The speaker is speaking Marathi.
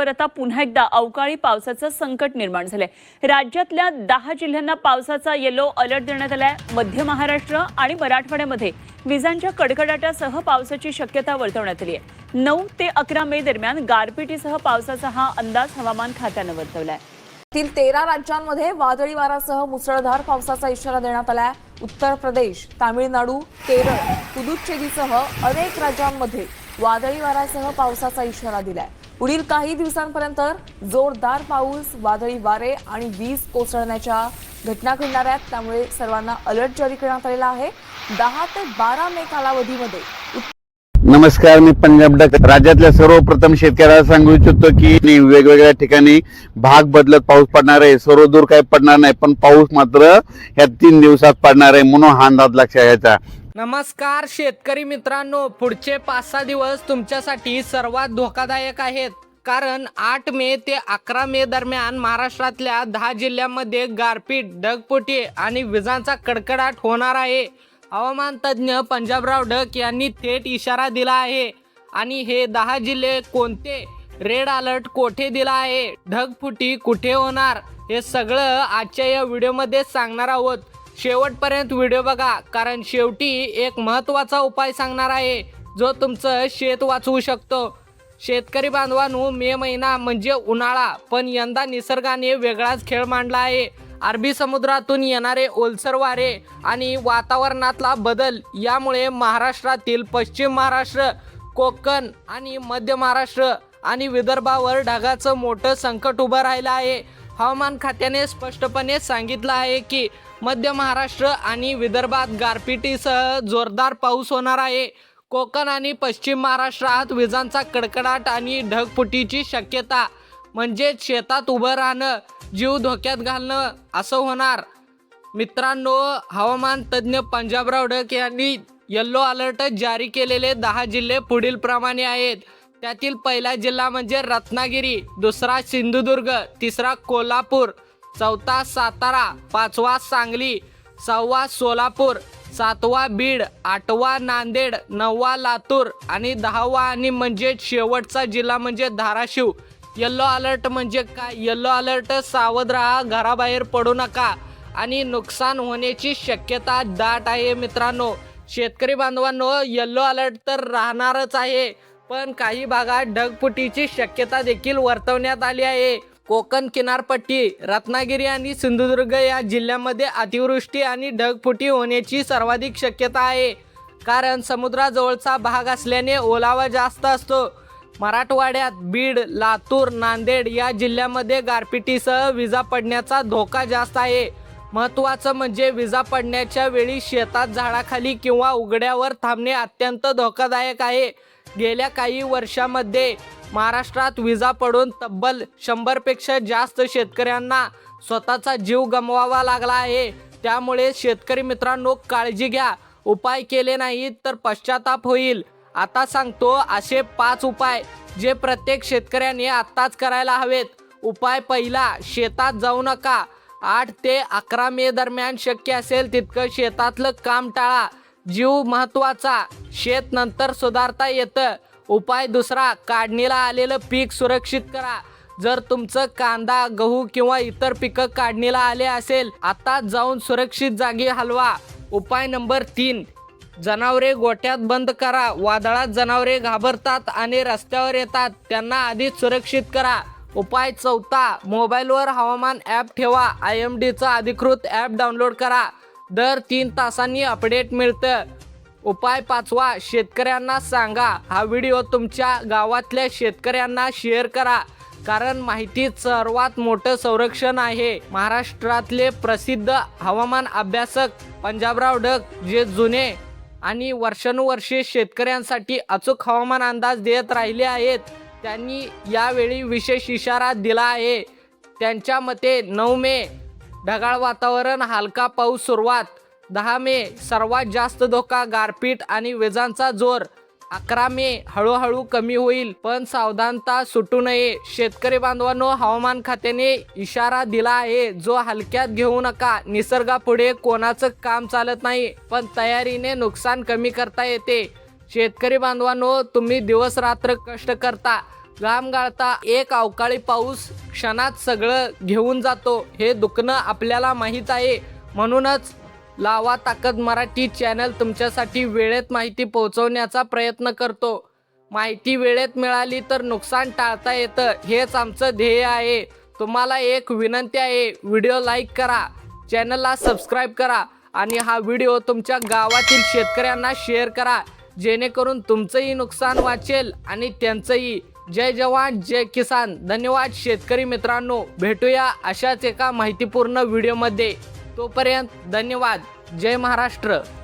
राज्यावर आता पुन्हा एकदा अवकाळी पावसाचं संकट निर्माण झालंय। राज्यातल्या 10 जिल्ह्यांना पावसाचा येलो अलर्ट देण्यात आलाय। मध्य महाराष्ट्र आणि मराठवाड्यामध्ये विजांच्या कडकडाटासह पावसाची शक्यता वर्तवण्यात आली आहे। 9 ते 11 मे दरम्यान गारपिटीसह पावसाचा हा अंदाज हवामान खात्यानं वर्तवलाय। 13 राज्यांमध्ये वादळी वाऱ्यासह मुसळधार पावसाचा इशारा देण्यात आलाय। उत्तर प्रदेश, तामिळनाडू, केरळ, पुदुच्चेरीसह अनेक राज्यांमध्ये वादळी वाऱ्यासह पावसाचा इशारा दिलाय। पुढील काही दिवसांपर्यंत जोरदार पाऊस, वादळी वारे आणि वीज कोसळण्याच्या घटना घडणार आहेत। त्यामुळे सर्वांना अलर्ट जारी करण्यात आलेला आहे। 10 ते 12 मे कालावधीमध्ये नमस्कार, मी पंजाब डक। राज्यातल्या सर्वप्रथम शेतकऱ्याला सांगू इच्छितो की वेगवेगळ्या ठिकाणी भाग बदलत पाऊस पडणार आहे। सर्वदूर काही पडणार नाही, पण पाऊस मात्र या 3 दिवसात पडणार आहे, म्हणून हा अंदाज लक्षात घ्यायचा। नमस्कार शेतकरी मित्रांनो, पुढचे 5-6 दिवस तुमच्यासाठी सर्वात धोकादायक आहेत। कारण 8 मे ते 11 मे दरम्यान महाराष्ट्रातल्या 10 जिल्ह्यांमध्ये गारपीट, ढगफुटी आणि विजांचा कडकडाट होणार आहे। हवामान तज्ज्ञ पंजाबराव डक यांनी थेट इशारा दिला आहे। आणि हे 10 जिल्हे कोणते, रेड अलर्ट कोठे दिला आहे, ढगफुटी कुठे होणार, हे सगळं आजच्या या व्हिडिओमध्ये सांगणार आहोत। शेवटपर्यंत व्हिडिओ बघा, कारण शेवटी एक महत्त्वाचा उपाय सांगणार आहे जो तुमचं शेत वाचवू शकतो। शेतकरी बांधवांनो, मे महिना म्हणजे उन्हाळा, पण यंदा निसर्गाने वेगळाच खेळ मांडला आहे। अरबी समुद्रातून येणारे ओलसर वारे आणि वातावरणातला बदल यामुळे महाराष्ट्रातील पश्चिम महाराष्ट्र, कोकण आणि मध्य महाराष्ट्र आणि विदर्भावर ढगाचं मोठं संकट उभं राहिलं आहे। हवामान खात्याने स्पष्टपणे सांगितलं आहे की मध्य महाराष्ट्र आणि विदर्भात गारपिटीसह जोरदार पाऊस होणार आहे। कोकण आणि पश्चिम महाराष्ट्रात विजांचा कडकडाट आणि ढगफुटीची शक्यता, म्हणजे शेतात उभं राहणं, जीव धोक्यात घालणं असं होणार। मित्रांनो, हवामान तज्ज्ञ पंजाबराव डक यांनी येलो अलर्ट जारी केलेले 10 जिल्हे पुढील प्रमाणे आहेत। त्यातील पहिला जिल्हा म्हणजे रत्नागिरी, दुसरा सिंधुदुर्ग, तिसरा कोल्हापूर, चौथा सातारा, 5वा सांगली, 6वा सोलापूर, 7वा बीड, 8वा नांदेड, 9वा लातूर आणि 10वा आणि म्हणजे शेवटचा जिल्हा म्हणजे धाराशिव। येलो अलर्ट म्हणजे काय? येलो अलर्ट सावध राहा, घराबाहेर पडू नका आणि नुकसान होण्याची शक्यता दाट आहे। मित्रांनो, शेतकरी बांधवांनो, येलो अलर्ट तर राहणारच आहे, पण काही भागात ढगफुटीची शक्यता देखील वर्तवण्यात आली आहे। कोकण किनारपट्टी, रत्नागिरी आणि सिंधुदुर्ग या जिल्ह्यांमध्ये अतिवृष्टी आणि ढगफुटी होण्याची सर्वाधिक शक्यता आहे, कारण समुद्राजवळचा भाग असल्याने ओलावा जास्त असतो। मराठवाड्यात बीड, लातूर, नांदेड या जिल्ह्यामध्ये गारपिटीसह विजा पडण्याचा धोका जास्त आहे। महत्त्वाचं म्हणजे विजा पडण्याच्या वेळी शेतात, झाडाखाली किंवा उघड्यावर थांबणे अत्यंत धोकादायक आहे। गेल्या काही वर्षांमध्ये महाराष्ट्रात विजा पडून तब्बल 100 पेक्षा जास्त शेतकऱ्यांना स्वतःचा जीव गमवावा लागला आहे। त्यामुळे शेतकरी मित्रांनो, काळजी घ्या। उपाय केले नाहीत तर पश्चाताप होईल। आता सांगतो असे 5 उपाय जे प्रत्येक शेतकऱ्याने आत्ताच करायला हवेत। उपाय पहिला, शेतात जाऊ नका। 8 ते 11 मे दरम्यान शक्य असेल तितकं शेतातलं काम टाळा। जीव महत्त्वाचा, शेत नंतर सुधारता येतं। उपाय दुसरा, काढणीला आलेलं पीक सुरक्षित करा। जर तुमचं कांदा, गहू किंवा इतर पिकं काढणीला आले असेल, आता जाऊन सुरक्षित जागी हलवा। उपाय नंबर 3, जनावरे गोठ्यात बंद करा। वादळात जनावरे घाबरतात आणि रस्त्यावर येतात, त्यांना आधीच सुरक्षित करा। उपाय चौथा, मोबाईलवर हवामान ॲप ठेवा। IMDचं अधिकृत ॲप डाउनलोड करा, दर 3 तासांनी अपडेट मिळतं। उपाय 5वा, शेतकऱ्यांना सांगा। हा व्हिडिओ तुमच्या गावातल्या शेतकऱ्यांना शेअर करा, कारण माहितीच सर्वात मोठं संरक्षण आहे। महाराष्ट्रातले प्रसिद्ध हवामान अभ्यासक पंजाबराव डक, जे जुने आणि वर्षानुवर्षे शेतकऱ्यांसाठी अचूक हवामान अंदाज देत राहिले आहेत, त्यांनी यावेळी विशेष इशारा दिला आहे। त्यांच्या मते 9 मे ढगाळ वातावरण, हलका पाऊस सुरुवात, 10 मे सर्वात जास्त धोका, गारपीट आणि विजांचा जोर, 11 मे हळूहळू कमी होईल, पण सावधानता सुटू नये। शेतकरी बांधवांनो, हवामान खात्याने इशारा दिला आहे जो हलक्यात घेऊ नका। निसर्गापुढे कोणाचं काम चालत नाही, पण तयारीने नुकसान कमी करता येते। शेतकरी बांधवांनो, तुम्ही दिवस रात्र कष्ट करता, घाम गाळता एक अवकाळी पाऊस क्षणात सगळं घेऊन जातो हे दुखणं आपल्याला माहीत आहे. म्हणूनच लावा ताकद मराठी चॅनल तुमच्यासाठी वेळेत माहिती पोहोचवण्याचा प्रयत्न करतो. माहिती वेळेत मिळाली तर नुकसान टाळता येतं, हेच आमचं ध्येय आहे. तुम्हाला एक विनंती आहे, व्हिडिओ लाईक करा, चॅनलला सबस्क्राईब करा आणि हा व्हिडिओ तुमच्या गावातील शेतकऱ्यांना शेअर करा, जेणेकरून तुमचंही नुकसान वाचेल आणि त्यांचंही. जय जवान जय किसान. धन्यवाद शेतकरी मित्रांनो. भेटूया अशाच एका माहितीपूर्ण व्हिडिओमध्ये. तोपर्यंत धन्यवाद. जय महाराष्ट्र.